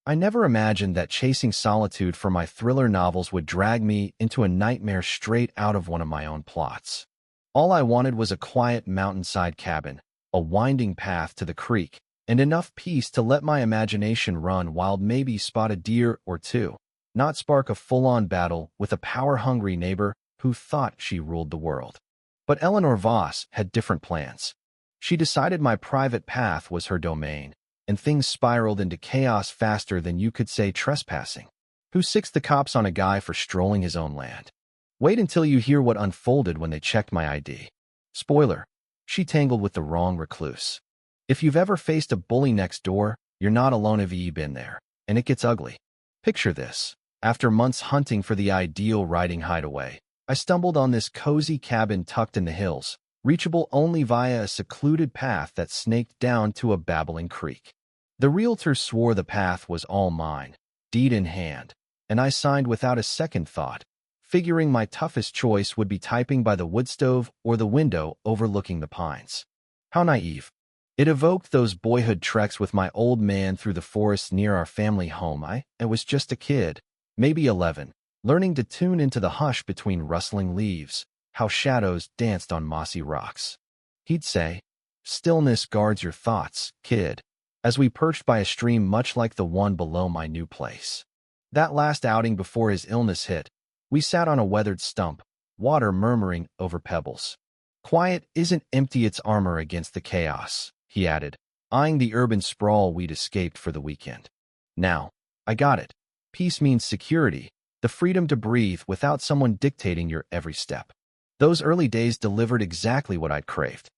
I never imagined that chasing solitude for my thriller novels would drag me into a nightmare straight out of one of my own plots. All I wanted was a quiet mountainside cabin, a winding path to the creek, and enough peace to let my imagination run wild, maybe spot a deer or two, not spark a full-on battle with a power-hungry neighbor who thought she ruled the world. But Eleanor Voss had different plans. She decided my private path was her domain, and things spiraled into chaos faster than you could say trespassing. Who sicks the cops on a guy for strolling his own land? Wait until you hear what unfolded when they checked my ID. Spoiler, she tangled with the wrong recluse. If you've ever faced a bully next door, you're not alone if you've been there, and it gets ugly. Picture this. After months hunting for the ideal riding hideaway, I stumbled on this cozy cabin tucked in the hills, reachable only via a secluded path that snaked down to a babbling creek. The realtor swore the path was all mine, deed in hand, and I signed without a second thought, figuring my toughest choice would be typing by the wood stove or the window overlooking the pines. How naive. It evoked those boyhood treks with my old man through the forest near our family home. I was just a kid, maybe 11, learning to tune into the hush between rustling leaves, how shadows danced on mossy rocks. He'd say, "Stillness guards your thoughts, kid," as we perched by a stream much like the one below my new place. That last outing before his illness hit, we sat on a weathered stump, water murmuring over pebbles. "Quiet isn't empty its armor against the chaos," he added, eyeing the urban sprawl we'd escaped for the weekend. Now, I got it. Peace means security, the freedom to breathe without someone dictating your every step. Those early days delivered exactly what I'd craved.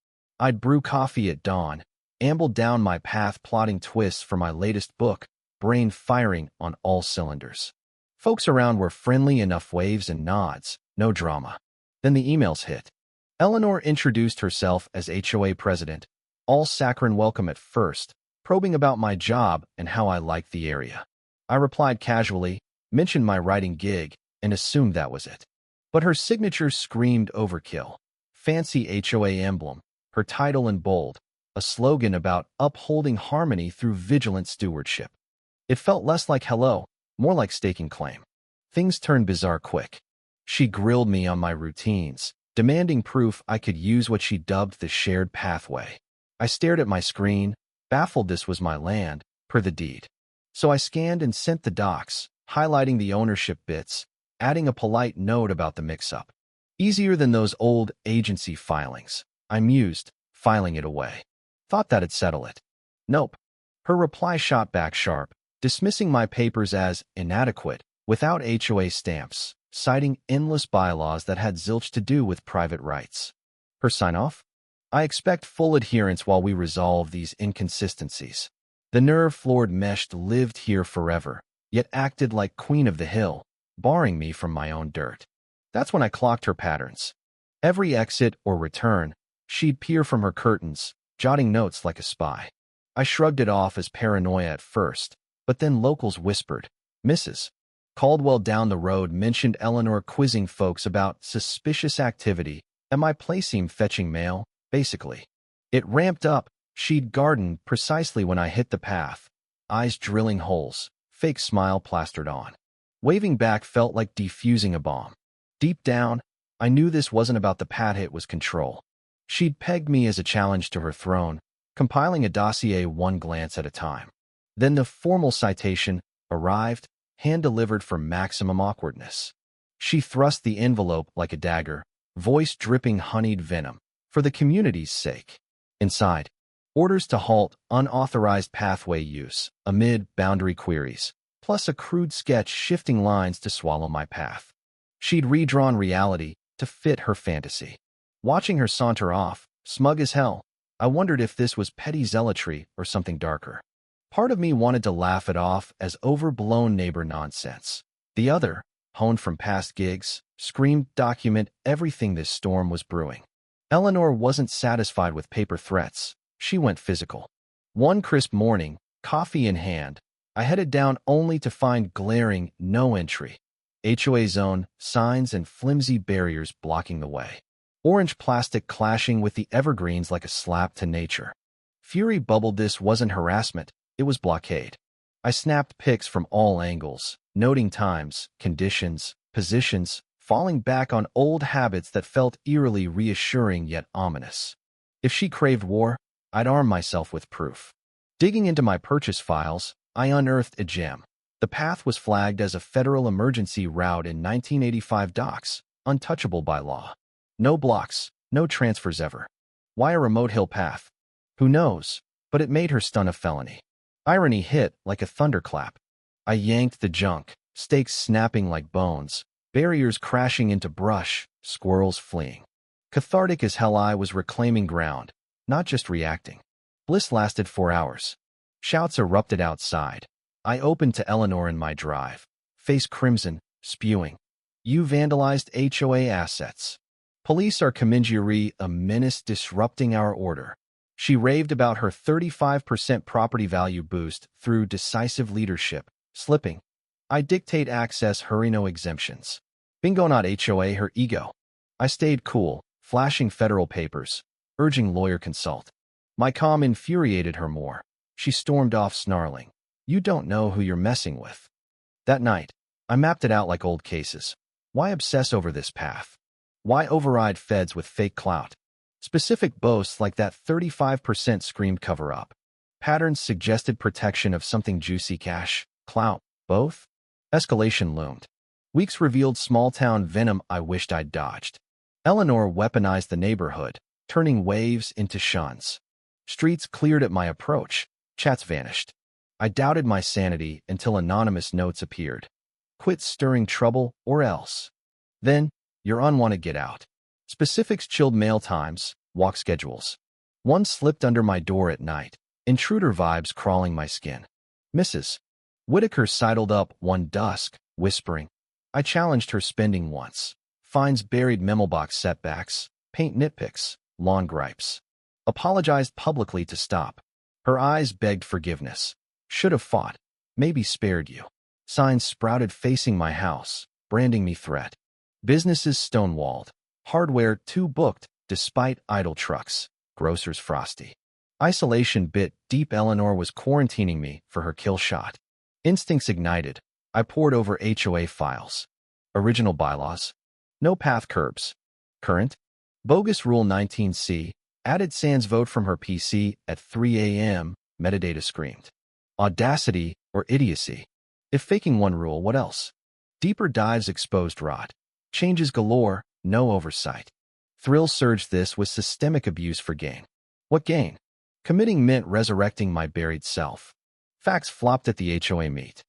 I'd brew coffee at dawn, amble down my path plotting twists for my latest book, brain firing on all cylinders. Folks around were friendly, enough waves and nods, no drama. Then the emails hit. Eleanor introduced herself as HOA president, all saccharine welcome at first, probing about my job and how I liked the area. I replied casually, mentioned my writing gig, and assumed that was it. But her signature screamed overkill. Fancy HOA emblem, her title in bold, a slogan about upholding harmony through vigilant stewardship. It felt less like hello, more like staking claim. Things turned bizarre quick. She grilled me on my routines, demanding proof I could use what she dubbed the shared pathway. I stared at my screen, baffled this was my land, per the deed. So I scanned and sent the docs, highlighting the ownership bits, adding a polite note about the mix-up. Easier than those old agency filings, I mused, filing it away. Thought that'd settle it. Nope. Her reply shot back sharp, dismissing my papers as inadequate, without HOA stamps, citing endless bylaws that had zilch to do with private rights. Her sign-off? "I expect full adherence while we resolve these inconsistencies." The nerve-floored mesh lived here forever, yet acted like queen of the hill, barring me from my own dirt. That's when I clocked her patterns. Every exit or return, she'd peer from her curtains, jotting notes like a spy. I shrugged it off as paranoia at first, but then locals whispered, "Mrs. Caldwell down the road mentioned Eleanor quizzing folks about suspicious activity, and my place seemed fetching mail, basically." It ramped up. She'd gardened precisely when I hit the path, eyes drilling holes, fake smile plastered on. Waving back felt like defusing a bomb. Deep down, I knew this wasn't about the pat, it was control. She'd pegged me as a challenge to her throne, compiling a dossier one glance at a time. Then the formal citation arrived, hand-delivered for maximum awkwardness. She thrust the envelope like a dagger, voice dripping honeyed venom, for the community's sake. Inside, orders to halt unauthorized pathway use amid boundary queries, plus a crude sketch shifting lines to swallow my path. She'd redrawn reality to fit her fantasy. Watching her saunter off, smug as hell, I wondered if this was petty zealotry or something darker. Part of me wanted to laugh it off as overblown neighbor nonsense. The other, honed from past gigs, screamed document everything this storm was brewing. Eleanor wasn't satisfied with paper threats. She went physical. One crisp morning, coffee in hand, I headed down only to find glaring no entry. HOA zone, signs and flimsy barriers blocking the way. Orange plastic clashing with the evergreens like a slap to nature. Fury bubbled this wasn't harassment, it was blockade. I snapped pics from all angles, noting times, conditions, positions, falling back on old habits that felt eerily reassuring yet ominous. If she craved war, I'd arm myself with proof. Digging into my purchase files, I unearthed a gem. The path was flagged as a federal emergency route in 1985 docks, untouchable by law. No blocks, no transfers ever. Why a remote hill path? Who knows, but it made her stun a felony. Irony hit like a thunderclap. I yanked the junk, stakes snapping like bones, barriers crashing into brush, squirrels fleeing. Cathartic as hell, I was reclaiming ground, not just reacting. Bliss lasted 4 hours. Shouts erupted outside. I opened to Eleanor in my drive, face crimson, spewing. You vandalized HOA assets. Police are commingery, a menace disrupting our order. She raved about her 35% property value boost through decisive leadership, slipping. I dictate access, hurry, no exemptions. Bingo, not HOA, her ego. I stayed cool, flashing federal papers, urging lawyer consult. My calm infuriated her more. She stormed off, snarling. You don't know who you're messing with. That night, I mapped it out like old cases. Why obsess over this path? Why override feds with fake clout? Specific boasts like that 35% screamed cover-up. Patterns suggested protection of something juicy, cash, clout, both? Escalation loomed. Weeks revealed small-town venom I wished I'd dodged. Eleanor weaponized the neighborhood, turning waves into shuns. Streets cleared at my approach. Chats vanished. I doubted my sanity until anonymous notes appeared. Quit stirring trouble or else. Then, you're unwanted, get out. Specifics chilled mail times, walk schedules. One slipped under my door at night, intruder vibes crawling my skin. Mrs. Whitaker sidled up one dusk, whispering. I challenged her spending once. Fines buried, memo box setbacks, paint nitpicks, lawn gripes. Apologized publicly to stop. Her eyes begged forgiveness. Should have fought. Maybe spared you. Signs sprouted facing my house, branding me threat. Businesses stonewalled. Hardware too booked, despite idle trucks. Grocers frosty. Isolation bit deep. Eleanor was quarantining me for her kill shot. Instincts ignited. I pored over HOA files. Original bylaws. No path curbs. Current. Bogus Rule 19C. Added sans vote from her PC at 3 a.m. Metadata screamed. Audacity or idiocy? If faking one rule, what else? Deeper dives exposed rot. Changes galore, no oversight. Thrill surged. This was systemic abuse for gain. What gain? Committing meant resurrecting my buried self. Facts flopped at the HOA meet.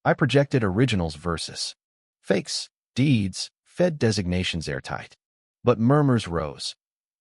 I projected originals versus fakes, deeds, fed designations airtight. But murmurs rose.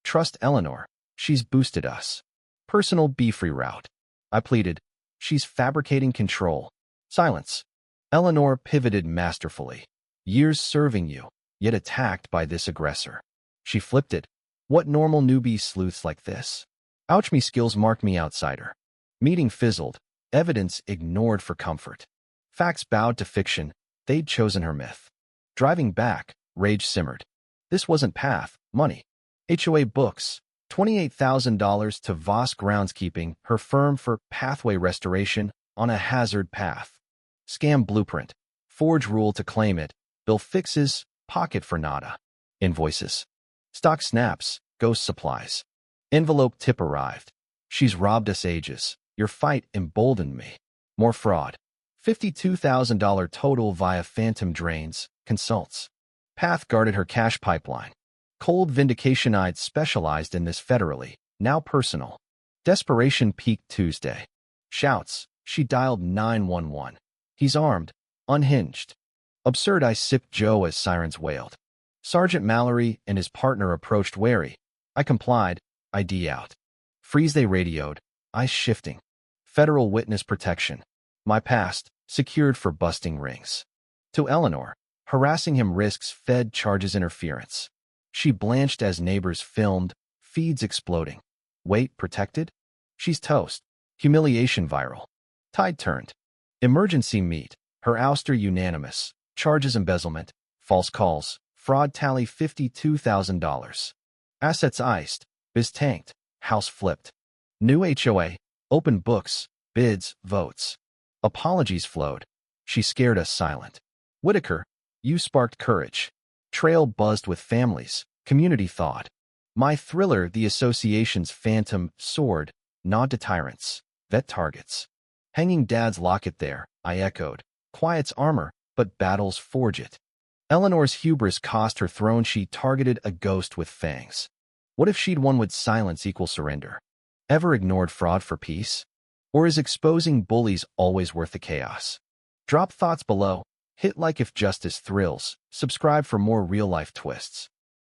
Trust Eleanor. She's boosted us. Personal be-free route. I pleaded. She's fabricating control. Silence. Eleanor pivoted masterfully. Years serving you, yet attacked by this aggressor. She flipped it. What normal newbie sleuths like this? Ouch, me skills marked me outsider. Meeting fizzled. Evidence ignored for comfort. Facts bowed to fiction. They'd chosen her myth. Driving back, rage simmered. This wasn't path, money. HOA books. $28,000 to Voss Groundskeeping, her firm for pathway restoration on a hazard path. Scam blueprint. Forge rule to claim it. Bill fixes, pocket for nada. Invoices. Stock snaps, ghost supplies. Envelope tip arrived. She's robbed us ages. Your fight emboldened me. More fraud. $52,000 total via phantom drains, consults. Path guarded her cash pipeline. Cold vindication. I'd specialized in this federally, now personal. Desperation peaked Tuesday. Shouts. She dialed 911. He's armed, unhinged. Absurd. I sipped Joe as sirens wailed. Sergeant Mallory and his partner approached wary. I complied, ID out. Freeze, they radioed, eyes shifting. Federal witness protection. My past, secured for busting rings. To Eleanor, harassing him risks Fed charges interference. She blanched as neighbors filmed, feeds exploding. Wait, protected? She's toast. Humiliation viral. Tide turned. Emergency meet. Her ouster unanimous. Charges embezzlement. False calls. Fraud tally $52,000. Assets iced. Biz tanked. House flipped. New HOA. Open books. Bids. Votes. Apologies flowed. She scared us silent. Whitaker, you sparked courage. Trail buzzed with families. Community thought. My thriller, the association's phantom, soared. Nod to tyrants. Vet targets. Hanging dad's locket there, I echoed. Quiet's armor, but battles forge it. Eleanor's hubris cost her throne. She targeted a ghost with fangs. What if she'd won? Would silence equal surrender? Ever ignored fraud for peace? Or is exposing bullies always worth the chaos? Drop thoughts below. Hit like if justice thrills. Subscribe for more real-life twists.